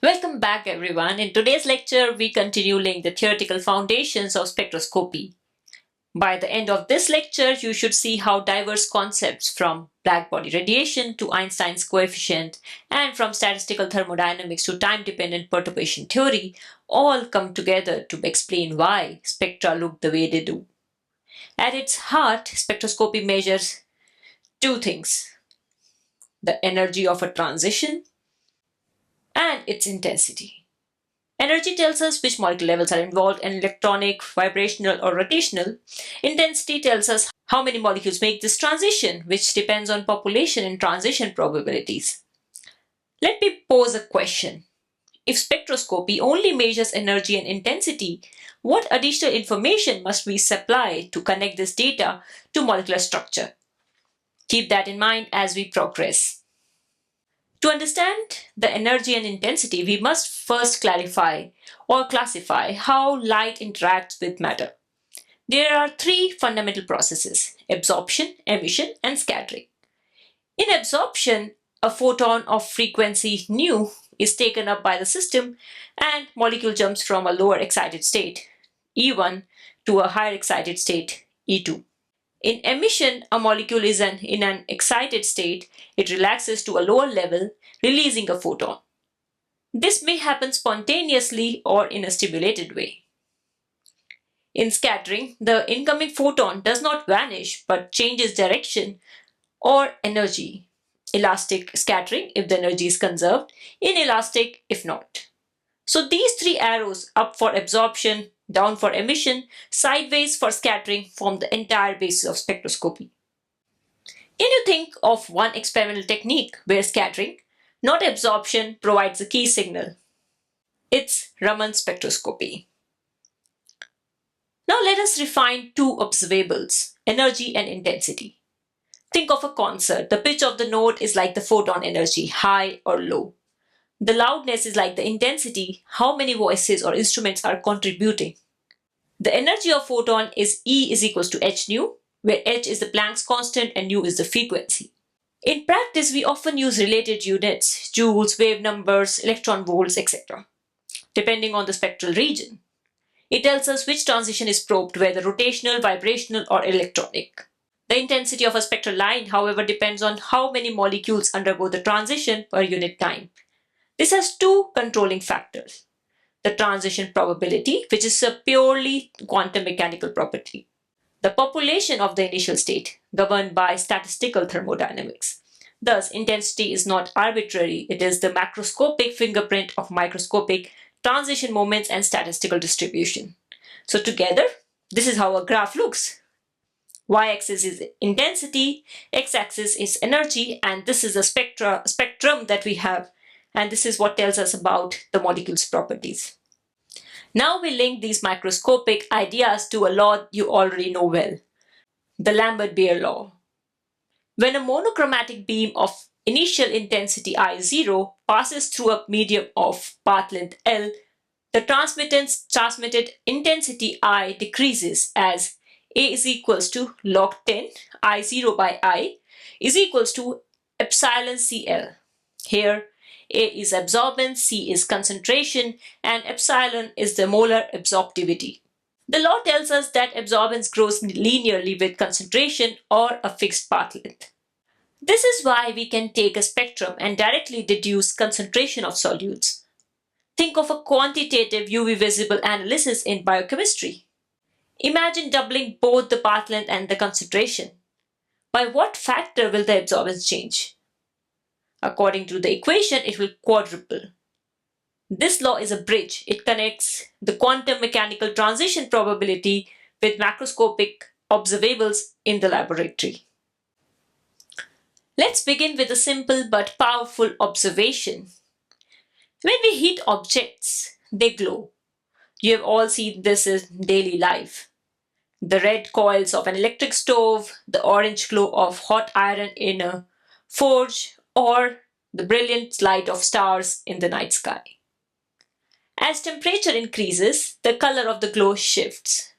Welcome back everyone. In today's lecture, we continue laying the theoretical foundations of spectroscopy. By the end of this lecture, you should see how diverse concepts from blackbody radiation to Einstein's coefficient and from statistical thermodynamics to time-dependent perturbation theory all come together to explain why spectra look the way they do. At its heart, spectroscopy measures two things: the energy of a transition and its intensity. Energy tells us which molecular levels are involved in electronic, vibrational, or rotational. Intensity tells us how many molecules make this transition, which depends on population and transition probabilities. Let me pose a question. If spectroscopy only measures energy and intensity, what additional information must we supply to connect this data to molecular structure? Keep that in mind as we progress. To understand the energy and intensity, we must first clarify or classify how light interacts with matter. There are three fundamental processes: absorption, emission, and scattering. In absorption, a photon of frequency nu is taken up by the system and molecule jumps from a lower excited state, E1, to a higher excited state, E2. In emission, a molecule is in an excited state. It relaxes to a lower level, releasing a photon. This may happen spontaneously or in a stimulated way. In scattering, the incoming photon does not vanish but changes direction or energy. Elastic scattering if the energy is conserved, inelastic if not. So these three arrows, up for absorption, down for emission, sideways for scattering, form the entire basis of spectroscopy. Can you think of one experimental technique where scattering, not absorption, provides a key signal? It's Raman spectroscopy. Now let us refine two observables, energy and intensity. Think of a concert. The pitch of the note is like the photon energy, high or low. The loudness is like the intensity, how many voices or instruments are contributing. The energy of photon is E is equals to h nu, where h is the Planck's constant and nu is the frequency. In practice, we often use related units, joules, wave numbers, electron volts, etc., depending on the spectral region. It tells us which transition is probed, whether rotational, vibrational, or electronic. The intensity of a spectral line, however, depends on how many molecules undergo the transition per unit time. This has two controlling factors: the transition probability, which is a purely quantum mechanical property; the population of the initial state, governed by statistical thermodynamics. Thus, intensity is not arbitrary, it is the macroscopic fingerprint of microscopic transition moments and statistical distribution. So together, this is how a graph looks. Y-axis is intensity, x-axis is energy, and this is the spectrum that we have. And this is what tells us about the molecule's properties. Now we link these microscopic ideas to a law you already know well, the Lambert law. When a monochromatic beam of initial intensity I0 passes through a medium of path length L, the transmitted intensity I decreases as A is equals to log 10 I0 by I is equals to epsilon CL. Here, A is absorbance, C is concentration, and epsilon is the molar absorptivity. The law tells us that absorbance grows linearly with concentration or a fixed path length. This is why we can take a spectrum and directly deduce concentration of solutes. Think of a quantitative UV visible analysis in biochemistry. Imagine doubling both the path length and the concentration. By what factor will the absorbance change? According to the equation, it will quadruple. This law is a bridge. It connects the quantum mechanical transition probability with macroscopic observables in the laboratory. Let's begin with a simple but powerful observation. When we heat objects, they glow. You have all seen this in daily life. The red coils of an electric stove, the orange glow of hot iron in a forge, or the brilliant light of stars in the night sky. As temperature increases, the color of the glow shifts.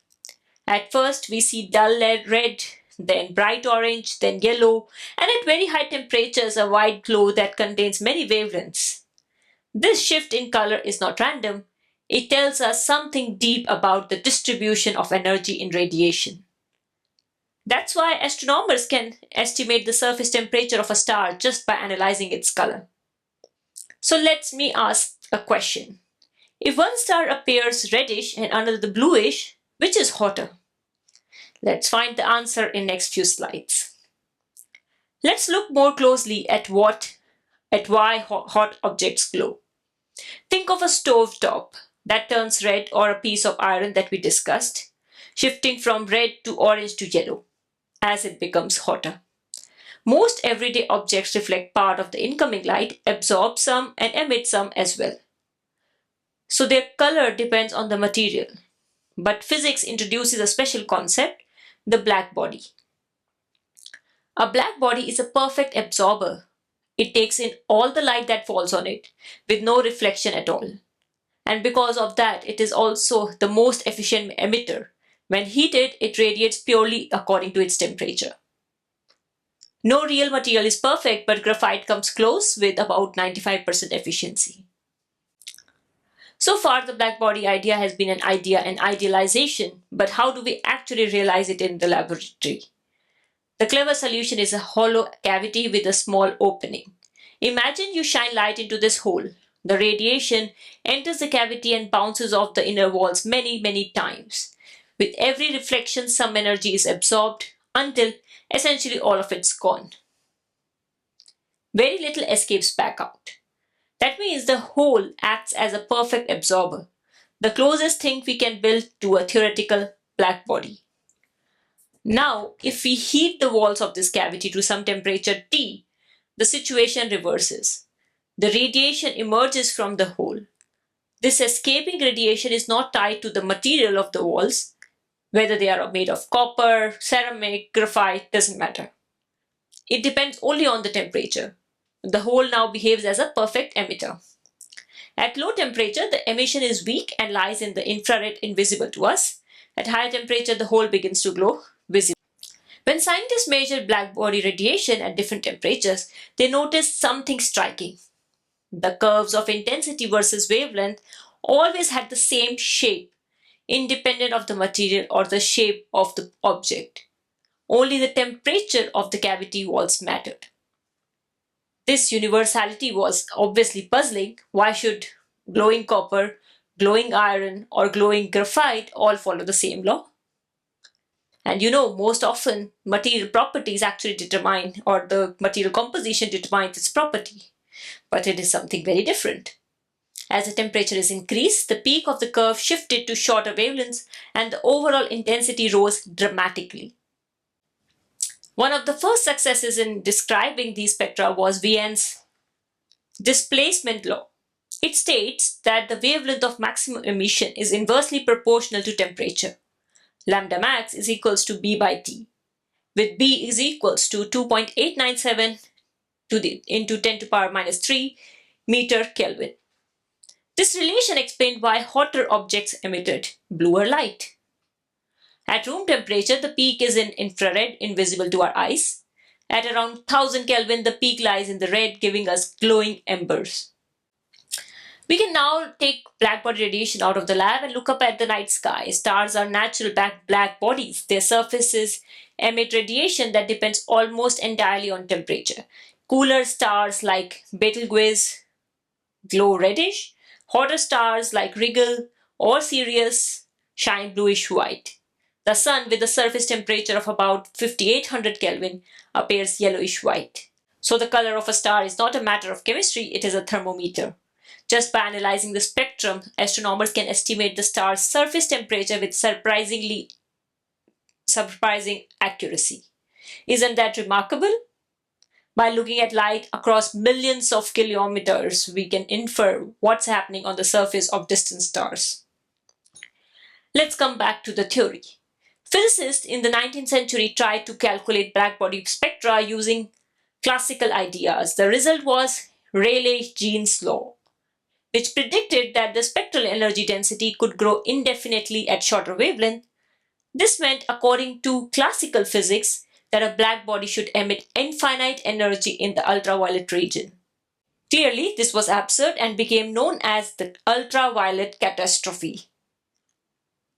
At first, we see dull red, then bright orange, then yellow, and at very high temperatures, a white glow that contains many wavelengths. This shift in color is not random. It tells us something deep about the distribution of energy in radiation. That's why astronomers can estimate the surface temperature of a star just by analyzing its color. So let me ask a question. If one star appears reddish and another bluish, which is hotter? Let's find the answer in next few slides. Let's look more closely at why hot objects glow. Think of a stove top that turns red, or a piece of iron that we discussed, shifting from red to orange to yellow as it becomes hotter. Most everyday objects reflect part of the incoming light, absorb some, and emit some as well. So their color depends on the material. But physics introduces a special concept, the black body. A black body is a perfect absorber. It takes in all the light that falls on it, with no reflection at all. And because of that, it is also the most efficient emitter. When heated, it radiates purely according to its temperature. No real material is perfect, but graphite comes close with about 95% efficiency. So far, the black body idea has been an idea and idealization, but how do we actually realize it in the laboratory? The clever solution is a hollow cavity with a small opening. Imagine you shine light into this hole. The radiation enters the cavity and bounces off the inner walls many times. With every reflection, some energy is absorbed until essentially all of it's gone. Very little escapes back out. That means the hole acts as a perfect absorber, the closest thing we can build to a theoretical black body. Now, if we heat the walls of this cavity to some temperature T, the situation reverses. The radiation emerges from the hole. This escaping radiation is not tied to the material of the walls, whether they are made of copper, ceramic, graphite, doesn't matter. It depends only on the temperature. The hole now behaves as a perfect emitter. At low temperature, the emission is weak and lies in the infrared, invisible to us. At higher temperature, the hole begins to glow visible. When scientists measured black body radiation at different temperatures, they noticed something striking. The curves of intensity versus wavelength always had the same shape, independent of the material or the shape of the object. Only the temperature of the cavity walls mattered. This universality was obviously puzzling. Why should glowing copper, glowing iron, or glowing graphite all follow the same law? And most often material properties actually determine, or the material composition determines its property. But it is something very different. As the temperature is increased, the peak of the curve shifted to shorter wavelengths and the overall intensity rose dramatically. One of the first successes in describing these spectra was Wien's displacement law. It states that the wavelength of maximum emission is inversely proportional to temperature. Lambda max is equals to B by T, with B is equals to 2.897 into 10 to the power minus 3 meter Kelvin. This relation explained why hotter objects emitted bluer light. At room temperature, the peak is in infrared, invisible to our eyes. At around 1000 Kelvin, the peak lies in the red, giving us glowing embers. We can now take black body radiation out of the lab and look up at the night sky. Stars are natural black bodies. Their surfaces emit radiation that depends almost entirely on temperature. Cooler stars like Betelgeuse glow reddish. Hotter stars like Rigel or Sirius shine bluish white. The sun, with a surface temperature of about 5800 Kelvin, appears yellowish white. So the color of a star is not a matter of chemistry, it is a thermometer. Just by analyzing the spectrum, astronomers can estimate the star's surface temperature with surprising accuracy. Isn't that remarkable? By looking at light across millions of kilometers, we can infer what's happening on the surface of distant stars. Let's come back to the theory. Physicists in the 19th century tried to calculate black body spectra using classical ideas. The result was Rayleigh-Jean's law, which predicted that the spectral energy density could grow indefinitely at shorter wavelength. This meant, according to classical physics, that a black body should emit infinite energy in the ultraviolet region. Clearly, this was absurd and became known as the ultraviolet catastrophe.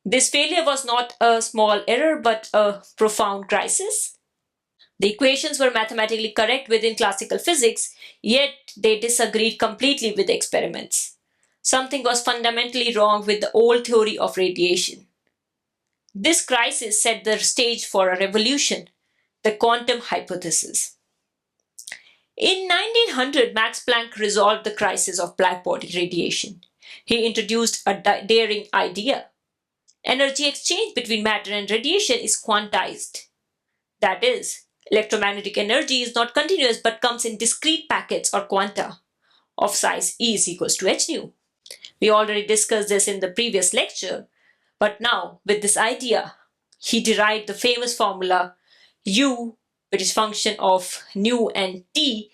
This failure was not a small error but a profound crisis. The equations were mathematically correct within classical physics, yet they disagreed completely with the experiments. Something was fundamentally wrong with the old theory of radiation. This crisis set the stage for a revolution, the quantum hypothesis. In 1900, Max Planck resolved the crisis of blackbody radiation. He introduced a daring idea. Energy exchange between matter and radiation is quantized. That is, electromagnetic energy is not continuous but comes in discrete packets or quanta of size E is equals to h nu. We already discussed this in the previous lecture, but now with this idea, he derived the famous formula U, which is function of nu and T,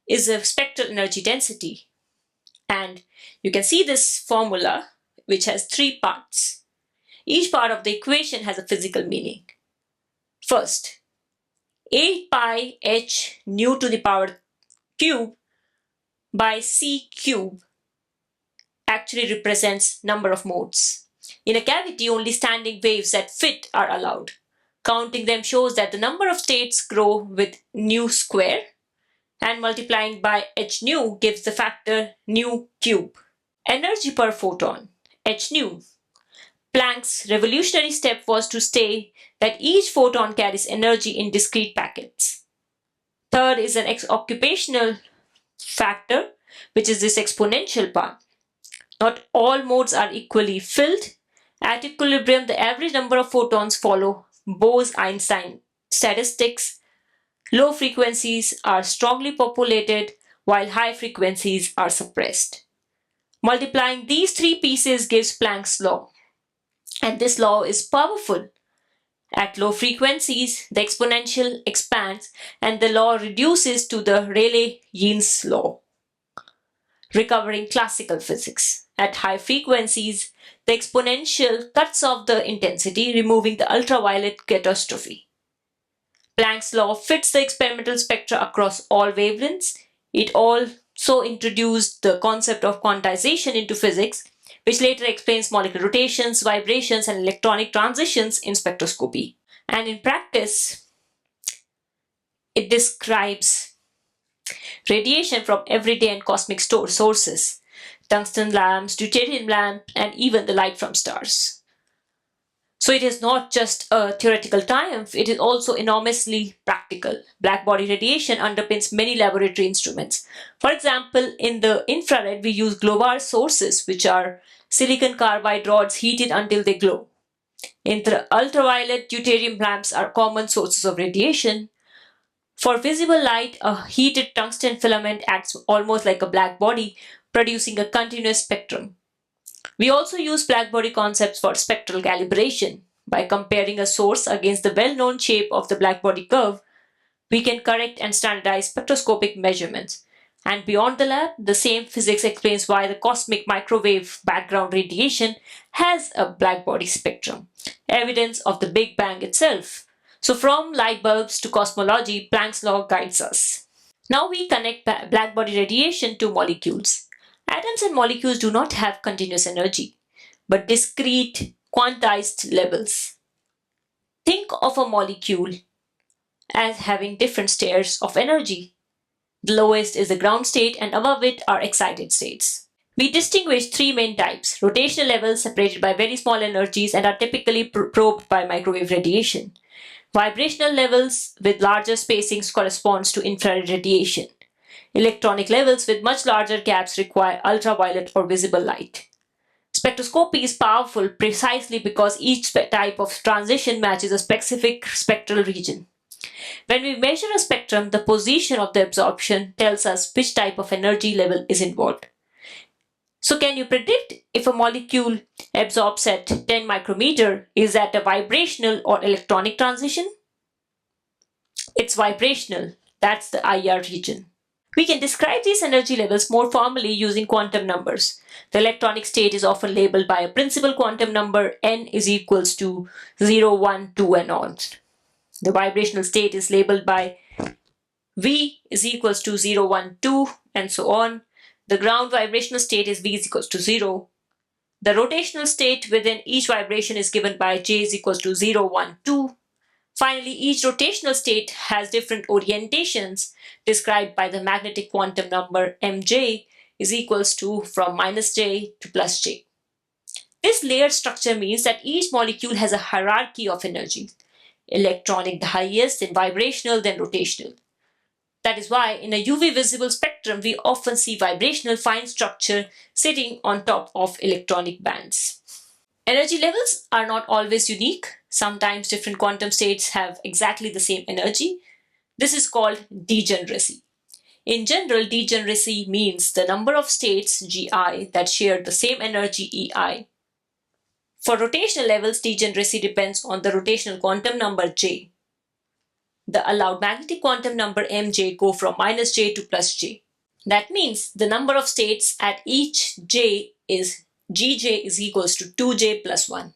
is a spectral energy density. And you can see this formula, which has three parts. Each part of the equation has a physical meaning. First, 8 pi h nu to the power cube by c cube actually represents number of modes. In a cavity, only standing waves that fit are allowed. Counting them shows that the number of states grow with nu square, and multiplying by h nu gives the factor nu cube. Energy per photon, h nu. Planck's revolutionary step was to say that each photon carries energy in discrete packets. Third is an occupational factor, which is this exponential part. Not all modes are equally filled. At equilibrium, the average number of photons follow Bose-Einstein statistics. Low frequencies are strongly populated while high frequencies are suppressed. Multiplying these three pieces gives Planck's law. And this law is powerful. At low frequencies, the exponential expands and the law reduces to the Rayleigh-Jeans law, recovering classical physics. At high frequencies, the exponential cuts off the intensity, removing the ultraviolet catastrophe. Planck's law fits the experimental spectra across all wavelengths. It also introduced the concept of quantization into physics, which later explains molecular rotations, vibrations, and electronic transitions in spectroscopy. And in practice, it describes radiation from everyday and cosmic sources, tungsten lamps, deuterium lamp, and even the light from stars. So it is not just a theoretical triumph, it is also enormously practical. Blackbody radiation underpins many laboratory instruments. For example, in the infrared, we use glow-bar sources, which are silicon carbide rods heated until they glow. In the ultraviolet, deuterium lamps are common sources of radiation. For visible light, a heated tungsten filament acts almost like a blackbody, producing a continuous spectrum. We also use blackbody concepts for spectral calibration. By comparing a source against the well-known shape of the blackbody curve, we can correct and standardize spectroscopic measurements. And beyond the lab, the same physics explains why the cosmic microwave background radiation has a blackbody spectrum, evidence of the Big Bang itself. So from light bulbs to cosmology, Planck's law guides us. Now we connect blackbody radiation to molecules. Atoms and molecules do not have continuous energy, but discrete, quantized levels. Think of a molecule as having different states of energy. The lowest is the ground state, and above it are excited states. We distinguish three main types: rotational levels separated by very small energies and are typically probed by microwave radiation. Vibrational levels with larger spacings corresponds to infrared radiation. Electronic levels with much larger gaps require ultraviolet or visible light. Spectroscopy is powerful precisely because each type of transition matches a specific spectral region. When we measure a spectrum, the position of the absorption tells us which type of energy level is involved. So can you predict if a molecule absorbs at 10 micrometer? Is that a vibrational or electronic transition? It's vibrational. That's the IR region. We can describe these energy levels more formally using quantum numbers. The electronic state is often labeled by a principal quantum number n is equals to 0, 1, 2 and on. The vibrational state is labeled by V is equals to 0, 1, 2, and so on. The ground vibrational state is V is equals to 0. The rotational state within each vibration is given by J is equals to 0, 1, 2. Finally, each rotational state has different orientations described by the magnetic quantum number Mj is equals to from minus J to plus J. This layered structure means that each molecule has a hierarchy of energy. Electronic the highest, then vibrational, then rotational. That is why in a UV visible spectrum, we often see vibrational fine structure sitting on top of electronic bands. Energy levels are not always unique. Sometimes different quantum states have exactly the same energy. This is called degeneracy. In general, degeneracy means the number of states, Gi, that share the same energy, Ei. For rotational levels, degeneracy depends on the rotational quantum number J. The allowed magnetic quantum number Mj go from minus J to plus J. That means the number of states at each J is Gj is equals to 2J plus 1.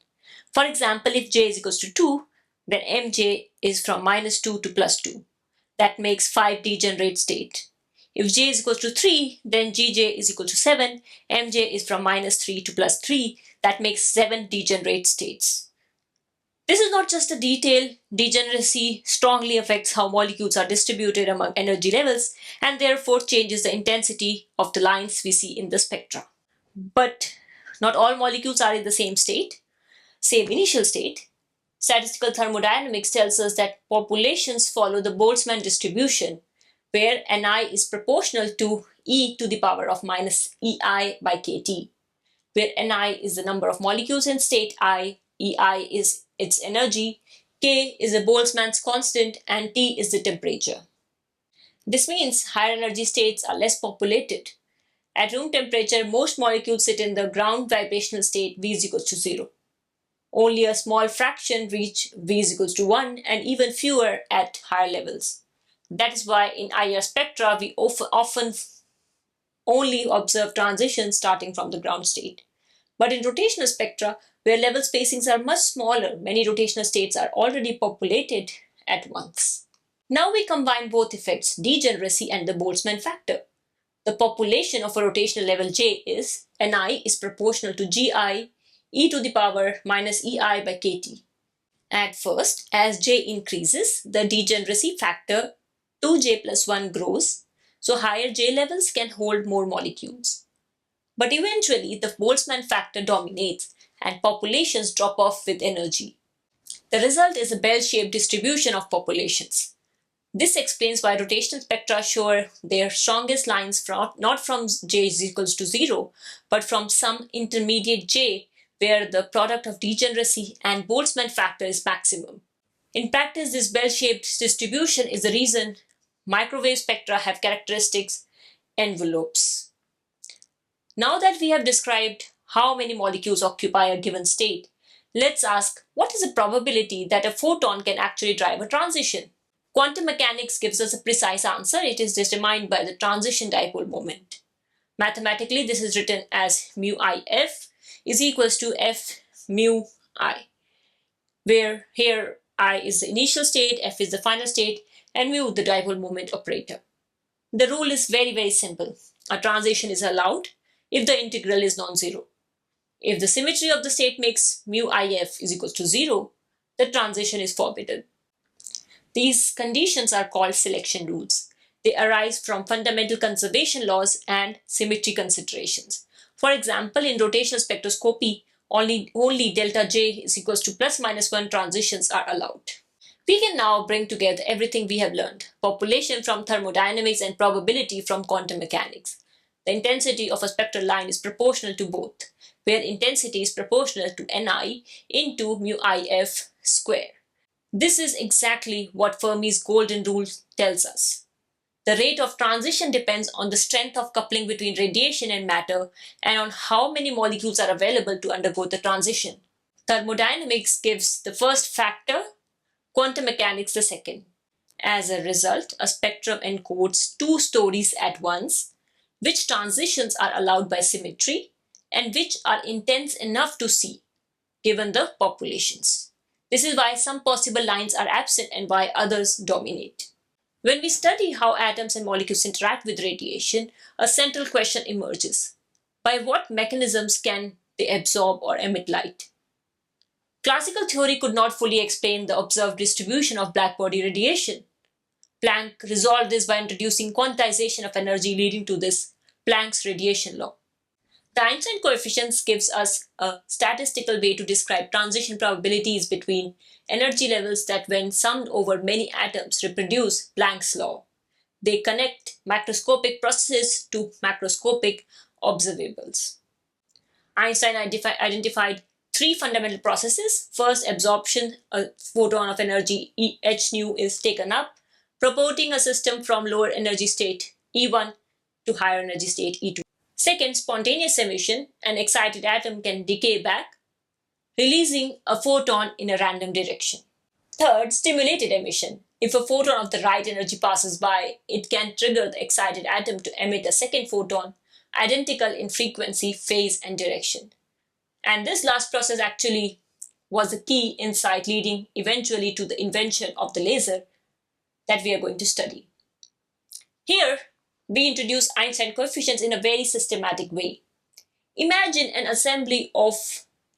For example, if J is equals to 2, then Mj is from minus 2 to plus 2. That makes 5 degenerate state. If J is equals to 3, then Gj is equal to 7. Mj is from minus 3 to plus 3. That makes 7 degenerate states. This is not just a detail. Degeneracy strongly affects how molecules are distributed among energy levels and therefore changes the intensity of the lines we see in the spectra. But not all molecules are in the same state, same initial state. Statistical thermodynamics tells us that populations follow the Boltzmann distribution, where Ni is proportional to e to the power of minus Ei by kT, where Ni is the number of molecules in state I, Ei is its energy, K is the Boltzmann's constant, and T is the temperature. This means higher energy states are less populated. At room temperature, most molecules sit in the ground vibrational state V is equals to 0. Only a small fraction reach V is equals to 1 and even fewer at higher levels. That is why in IR spectra, we often only observe transitions starting from the ground state. But in rotational spectra, where level spacings are much smaller, many rotational states are already populated at once. Now we combine both effects, degeneracy and the Boltzmann factor. The population of a rotational level J is Ni is proportional to Gi e to the power minus Ei by kT. At first, as J increases, the degeneracy factor 2J plus 1 grows, so higher J levels can hold more molecules. But eventually, the Boltzmann factor dominates and populations drop off with energy. The result is a bell-shaped distribution of populations. This explains why rotational spectra show their strongest lines not from J is equals to 0, but from some intermediate J where the product of degeneracy and Boltzmann factor is maximum. In practice, this bell-shaped distribution is the reason microwave spectra have characteristics envelopes. Now that we have described how many molecules occupy a given state, let's ask what is the probability that a photon can actually drive a transition? Quantum mechanics gives us a precise answer. It is determined by the transition dipole moment. Mathematically, this is written as mu if is equals to f mu I, where here I is the initial state, f is the final state, and mu the dipole moment operator. The rule is very simple. A transition is allowed if the integral is non-zero. If the symmetry of the state makes mu if is equals to 0, the transition is forbidden. These conditions are called selection rules. They arise from fundamental conservation laws and symmetry considerations. For example, in rotational spectroscopy, only delta J is equals to plus minus 1 transitions are allowed. We can now bring together everything we have learned, population from thermodynamics and probability from quantum mechanics. The intensity of a spectral line is proportional to both, where intensity is proportional to Ni into mu if square. This is exactly what Fermi's golden rule tells us. The rate of transition depends on the strength of coupling between radiation and matter and on how many molecules are available to undergo the transition. Thermodynamics gives the first factor, quantum mechanics the second. As a result, a spectrum encodes two stories at once, which transitions are allowed by symmetry and which are intense enough to see, given the populations. This is why some possible lines are absent and why others dominate. When we study how atoms and molecules interact with radiation, a central question emerges. By what mechanisms can they absorb or emit light? Classical theory could not fully explain the observed distribution of blackbody radiation. Planck resolved this by introducing quantization of energy, leading to this Planck's radiation law. The Einstein coefficients gives us a statistical way to describe transition probabilities between energy levels that when summed over many atoms reproduce Planck's law. They connect macroscopic processes to macroscopic observables. Einstein identified three fundamental processes. First, absorption, a photon of energy h nu is taken up, propagating a system from lower energy state E1 to higher energy state E2. Second, spontaneous emission, an excited atom can decay back, releasing a photon in a random direction. Third, stimulated emission. If a photon of the right energy passes by, it can trigger the excited atom to emit a second photon, identical in frequency, phase, and direction. And this last process actually was a key insight leading eventually to the invention of the laser that we are going to study. Here, we introduce Einstein coefficients in a very systematic way. Imagine an assembly of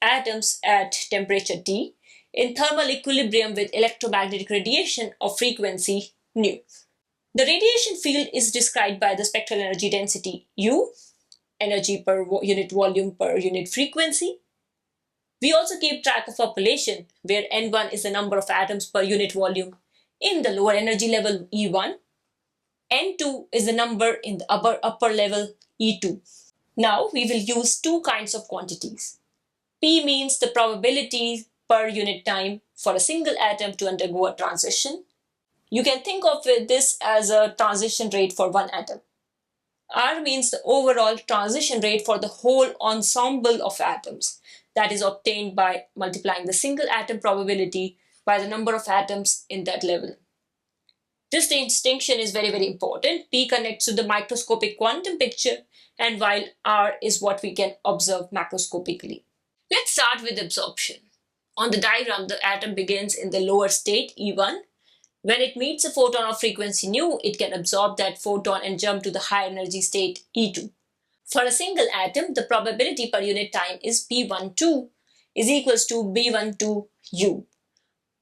atoms at temperature T in thermal equilibrium with electromagnetic radiation of frequency nu. The radiation field is described by the spectral energy density U, energy per unit volume per unit frequency. We also keep track of population, where N1 is the number of atoms per unit volume in the lower energy level E1. N2 is the number in the upper level E2. Now we will use two kinds of quantities. P means the probability per unit time for a single atom to undergo a transition. You can think of this as a transition rate for one atom. R means the overall transition rate for the whole ensemble of atoms, that is obtained by multiplying the single atom probability by the number of atoms in that level. This distinction is very, very important. P connects to the microscopic quantum picture, and while R is what we can observe macroscopically. Let's start with absorption. On the diagram, the atom begins in the lower state, E1. When it meets a photon of frequency nu, it can absorb that photon and jump to the higher energy state, E2. For a single atom, the probability per unit time is P12 is equals to B12U,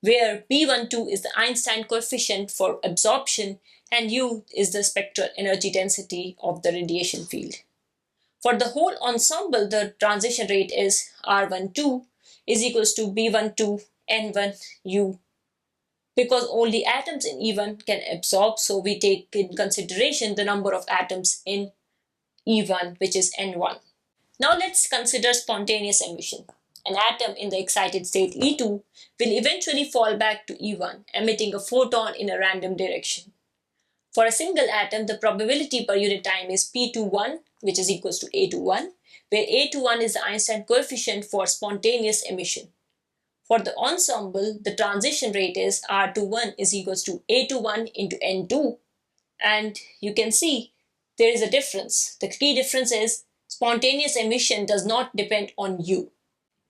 where B12 is the Einstein coefficient for absorption and U is the spectral energy density of the radiation field. For the whole ensemble, the transition rate is R12 is equals to B12 N1U. Because only atoms in E1 can absorb, so we take in consideration the number of atoms in E1, which is N1. Now let's consider spontaneous emission. An atom in the excited state E2 will eventually fall back to E1, emitting a photon in a random direction. For a single atom, the probability per unit time is P21, which is equals to A21, where A21 is the Einstein coefficient for spontaneous emission. For the ensemble, the transition rate is R21 is equals to A21 into N2. And you can see there is a difference. The key difference is spontaneous emission does not depend on U.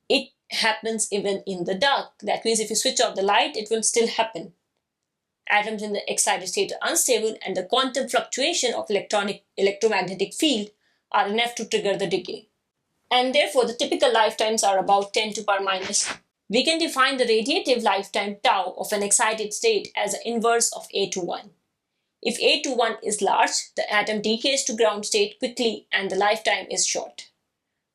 It happens even in the dark. That means if you switch off the light, it will still happen. Atoms in the excited state are unstable, and the quantum fluctuation of electromagnetic field are enough to trigger the decay. And therefore, the typical lifetimes are about 10 to power minus. We can define the radiative lifetime tau of an excited state as the inverse of A21. If A21 is large, the atom decays to ground state quickly and the lifetime is short.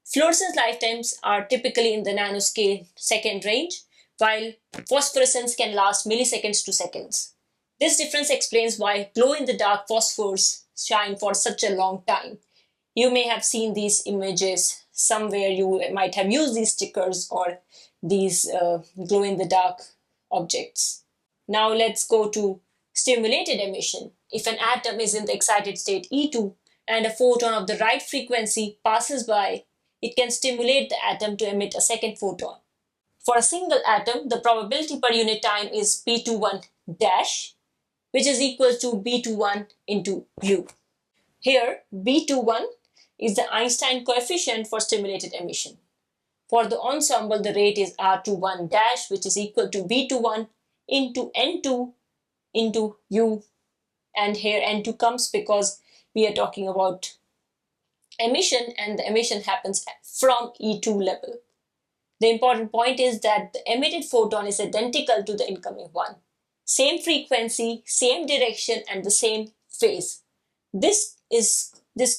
Fluorescence lifetimes are typically in the nanoscale second range, while phosphorescence can last milliseconds to seconds. This difference explains why glow-in-the-dark phosphors shine for such a long time. You may have seen these images somewhere. You might have used these stickers or these glow-in-the-dark objects. Now let's go to stimulated emission. If an atom is in the excited state E2 and a photon of the right frequency passes by, it can stimulate the atom to emit a second photon. For a single atom, the probability per unit time is P21 dash, which is equal to B21 into U. Here, B21 is the Einstein coefficient for stimulated emission. For the ensemble, the rate is R21 dash, which is equal to B21 into N2 into U and here N2 comes because we are talking about emission, and the emission happens from E2 level. The important point is that the emitted photon is identical to the incoming one. Same frequency, same direction, and the same phase. This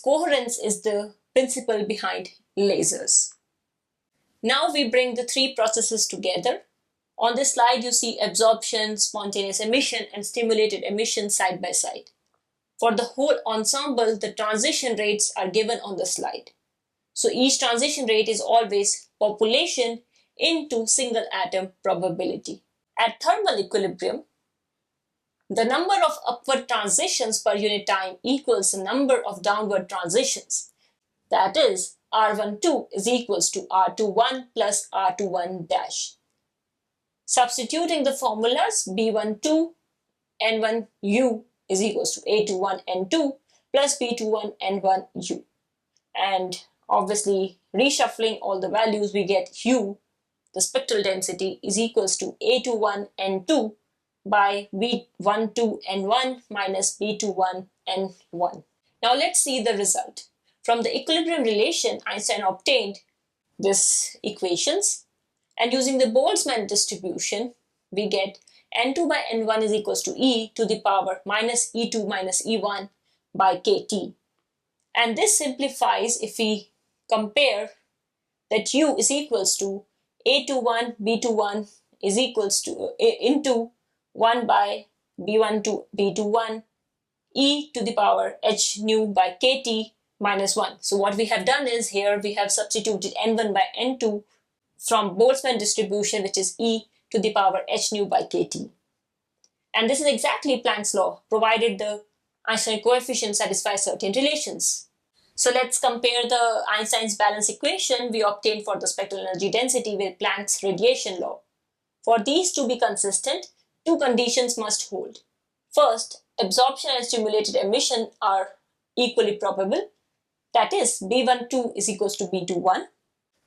coherence is the principle behind lasers. Now we bring the three processes together. On this slide, you see absorption, spontaneous emission, and stimulated emission side by side. For the whole ensemble, the transition rates are given on the slide. So each transition rate is always population into single atom probability. At thermal equilibrium, the number of upward transitions per unit time equals the number of downward transitions. That is, R12 is equals to R21 plus R21 dash. Substituting the formulas, B12 N1U is equals to A21 N2 plus B21 N1U. And obviously, reshuffling all the values, we get U, the spectral density, is equals to A21 N2 by B12 N1 minus B21 N1. Now let's see the result. From the equilibrium relation, Einstein obtained these equations, and using the Boltzmann distribution, we get N2 by N1 is equals to E to the power minus E2 minus E1 by KT. And this simplifies if we compare that U is equals to A21 B21 is equals to into 1 by B12 B21 E to the power h nu by KT minus 1. So what we have done is here we have substituted N1 by N2 from Boltzmann distribution, which is E to the power h nu by KT. And this is exactly Planck's law, provided the Einstein coefficient satisfies certain relations. So let's compare the Einstein's balance equation we obtained for the spectral energy density with Planck's radiation law. For these to be consistent, two conditions must hold. First, absorption and stimulated emission are equally probable. That is, B12 is equals to B21.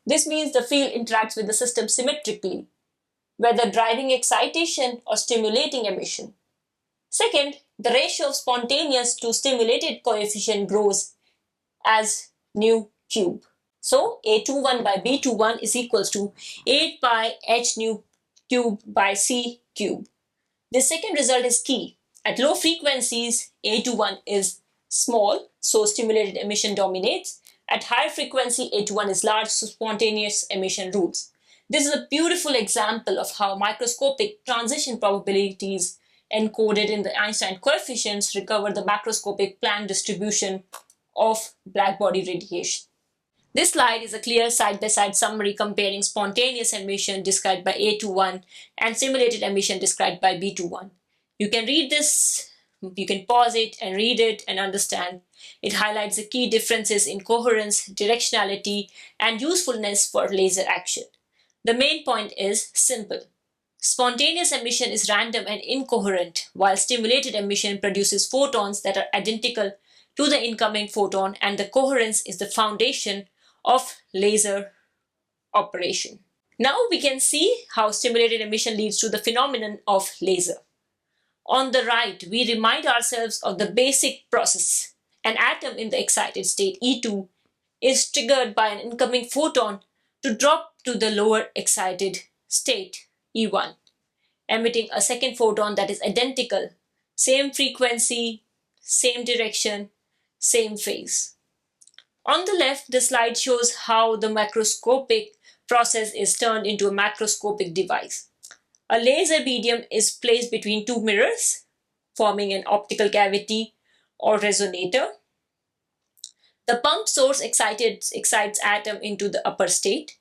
This means the field interacts with the system symmetrically, whether driving excitation or stimulating emission. Second, the ratio of spontaneous to stimulated coefficient grows as nu cube. So A21 by B21 is equals to 8 by h nu cube by c cube. The second result is key. At low frequencies, A21 is small, so stimulated emission dominates. At higher frequency, A21 is large, so spontaneous emission rules. This is a beautiful example of how microscopic transition probabilities encoded in the Einstein coefficients recover the macroscopic Planck distribution of blackbody radiation. This slide is a clear side-by-side summary comparing spontaneous emission described by A21 and simulated emission described by B21. You can read this, you can pause it and read it and understand. It highlights the key differences in coherence, directionality, and usefulness for laser action. The main point is simple. Spontaneous emission is random and incoherent, while stimulated emission produces photons that are identical to the incoming photon, and the coherence is the foundation of laser operation. Now we can see how stimulated emission leads to the phenomenon of laser. On the right, we remind ourselves of the basic process. An atom in the excited state E2 is triggered by an incoming photon to drop to the lower excited state E1, emitting a second photon that is identical, same frequency, same direction, same phase. On the left, the slide shows how the macroscopic process is turned into a macroscopic device. A laser medium is placed between two mirrors, forming an optical cavity or resonator. The pump source excites atom into the upper state.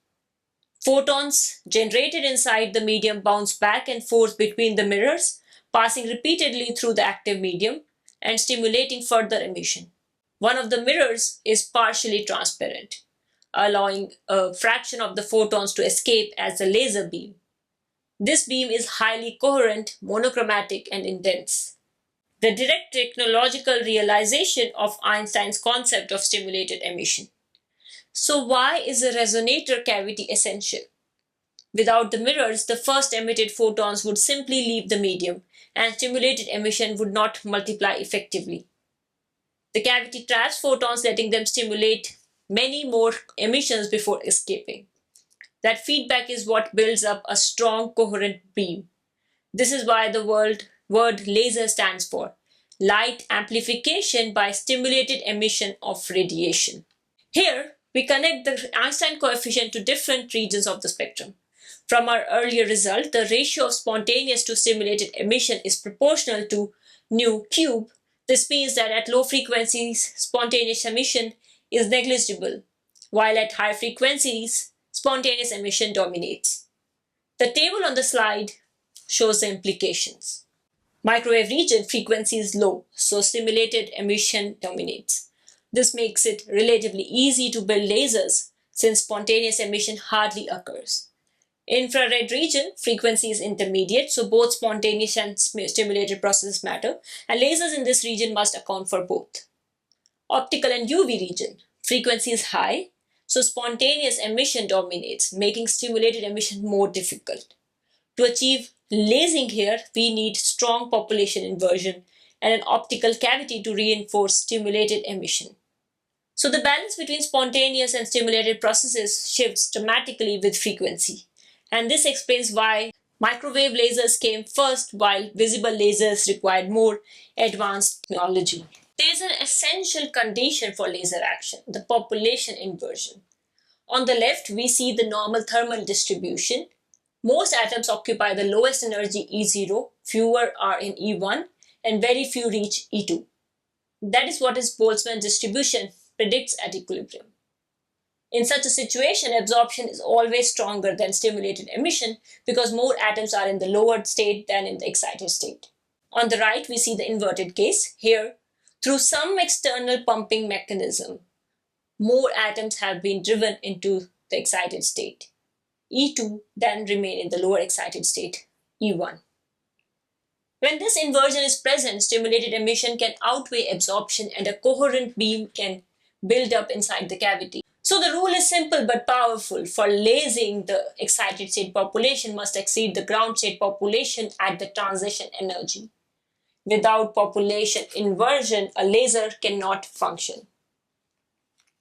Photons generated inside the medium bounce back and forth between the mirrors, passing repeatedly through the active medium and stimulating further emission. One of the mirrors is partially transparent, allowing a fraction of the photons to escape as a laser beam. This beam is highly coherent, monochromatic, and intense. The direct technological realization of Einstein's concept of stimulated emission. So why is a resonator cavity essential? Without the mirrors, the first emitted photons would simply leave the medium and stimulated emission would not multiply effectively. The cavity traps photons, letting them stimulate many more emissions before escaping. That feedback is what builds up a strong, coherent beam. This is why the word laser stands for light amplification by stimulated emission of radiation. Here, we connect the Einstein coefficient to different regions of the spectrum. From our earlier result, the ratio of spontaneous to stimulated emission is proportional to nu cube. This means that at low frequencies, spontaneous emission is negligible, while at high frequencies, spontaneous emission dominates. The table on the slide shows the implications. Microwave region frequency is low, so stimulated emission dominates. This makes it relatively easy to build lasers since spontaneous emission hardly occurs. Infrared region frequency is intermediate, so both spontaneous and stimulated processes matter, and lasers in this region must account for both. Optical and UV region frequency is high, so spontaneous emission dominates, making stimulated emission more difficult. To achieve lasing here, we need strong population inversion and an optical cavity to reinforce stimulated emission. So the balance between spontaneous and stimulated processes shifts dramatically with frequency. And this explains why microwave lasers came first while visible lasers required more advanced technology. There is an essential condition for laser action, the population inversion. On the left, we see the normal thermal distribution. Most atoms occupy the lowest energy E0, fewer are in E1, and very few reach E2. That is what is Boltzmann distribution predicts at equilibrium. In such a situation, absorption is always stronger than stimulated emission because more atoms are in the lowered state than in the excited state. On the right, we see the inverted case. Here, through some external pumping mechanism, more atoms have been driven into the excited state. E2 then remain in the lower excited state, E1. When this inversion is present, stimulated emission can outweigh absorption and a coherent beam can build up inside the cavity. So the rule is simple but powerful. For lasing, the excited state population must exceed the ground state population at the transition energy. Without population inversion, a laser cannot function.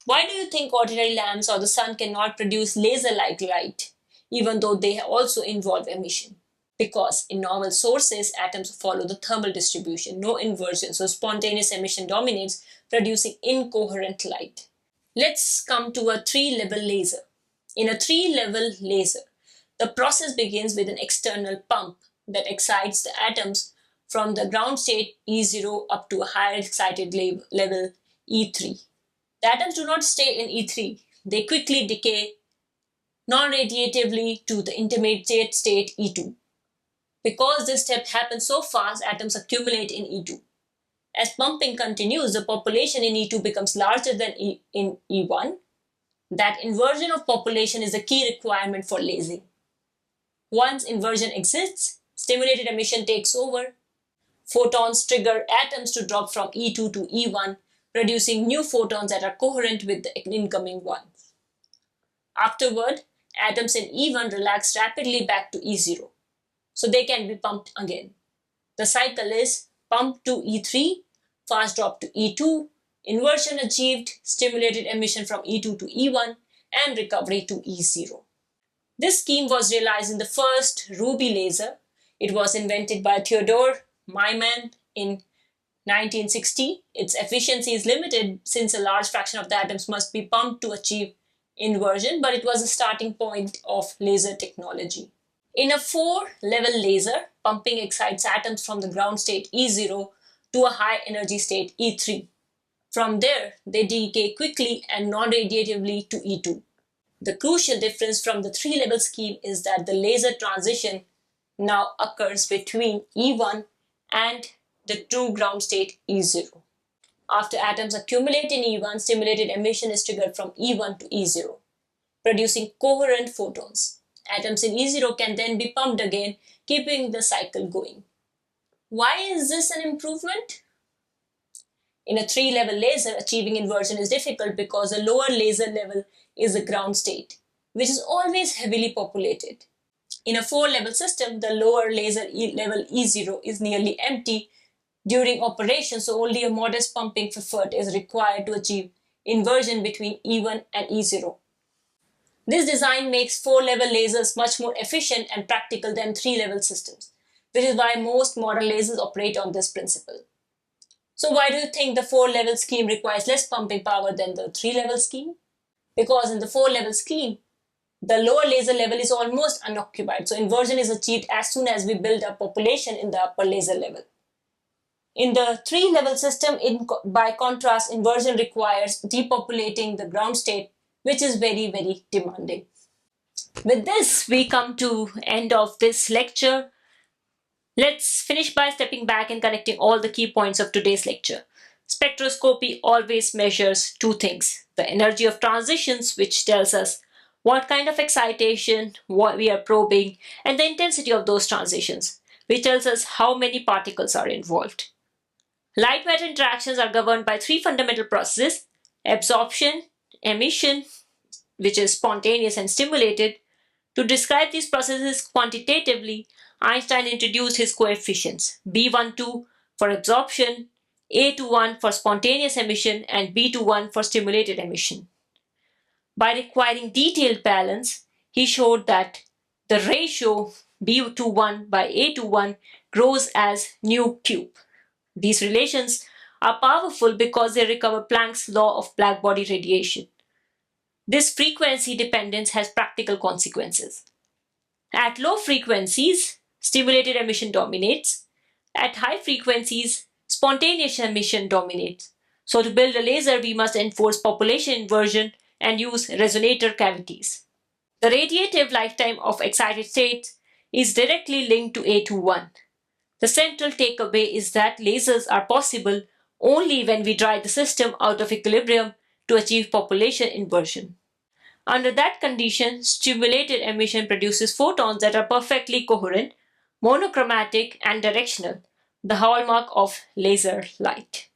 Why do you think ordinary lamps or the sun cannot produce laser-like light, even though they also involve emission? Because in normal sources, atoms follow the thermal distribution, no inversion, so spontaneous emission dominates, producing incoherent light. Let's come to a three-level laser. In a three-level laser, the process begins with an external pump that excites the atoms from the ground state E0 up to a higher excited level E3. The atoms do not stay in E3. They quickly decay non-radiatively to the intermediate state E2. Because this step happens so fast, atoms accumulate in E2. As pumping continues, the population in E2 becomes larger than in E1. That inversion of population is a key requirement for lasing. Once inversion exists, stimulated emission takes over. Photons trigger atoms to drop from E2 to E1, producing new photons that are coherent with the incoming ones. Afterward, atoms in E1 relax rapidly back to E0, so they can be pumped again. The cycle is pump to E3, fast drop to E2, inversion achieved, stimulated emission from E2 to E1, and recovery to E0. This scheme was realized in the first ruby laser. It was invented by Theodor Dhiman in 1960. Its efficiency is limited since a large fraction of the atoms must be pumped to achieve inversion, but it was a starting point of laser technology. In a 4-level laser, pumping excites atoms from the ground state E0 to a high energy state E3. From there, they decay quickly and non-radiatively to E2. The crucial difference from the 3-level scheme is that the laser transition now occurs between E1 and the true ground state E0. After atoms accumulate in E1, stimulated emission is triggered from E1 to E0, producing coherent photons. Atoms in E0 can then be pumped again, keeping the cycle going. Why is this an improvement? In a 3-level laser, achieving inversion is difficult because the lower laser level is the ground state, which is always heavily populated. In a 4-level system, the lower laser level E0 is nearly empty during operation, so only a modest pumping effort is required to achieve inversion between E1 and E0. This design makes 4-level lasers much more efficient and practical than 3-level systems, which is why most modern lasers operate on this principle. So why do you think the 4-level scheme requires less pumping power than the 3-level scheme? Because in the 4-level scheme, the lower laser level is almost unoccupied, so inversion is achieved as soon as we build a population in the upper laser level. In the 3-level system, by contrast, inversion requires depopulating the ground state, which is very, very demanding. With this, we come to end of this lecture. Let's finish by stepping back and connecting all the key points of today's lecture. Spectroscopy always measures two things: the energy of transitions, which tells us what kind of excitation what we are probing, and the intensity of those transitions, which tells us how many particles are involved. Light-matter interactions are governed by three fundamental processes: absorption, emission, which is spontaneous and stimulated. To describe these processes quantitatively, Einstein introduced his coefficients: B12 for absorption, A21 for spontaneous emission, and B21 for stimulated emission. By requiring detailed balance, he showed that the ratio B21 by A21 grows as nu cube. These relations are powerful because they recover Planck's law of blackbody radiation. This frequency dependence has practical consequences. At low frequencies, stimulated emission dominates. At high frequencies, spontaneous emission dominates. So to build a laser, we must enforce population inversion and use resonator cavities. The radiative lifetime of excited states is directly linked to A21. The central takeaway is that lasers are possible only when we drive the system out of equilibrium to achieve population inversion. Under that condition, stimulated emission produces photons that are perfectly coherent, monochromatic, and directional, the hallmark of laser light.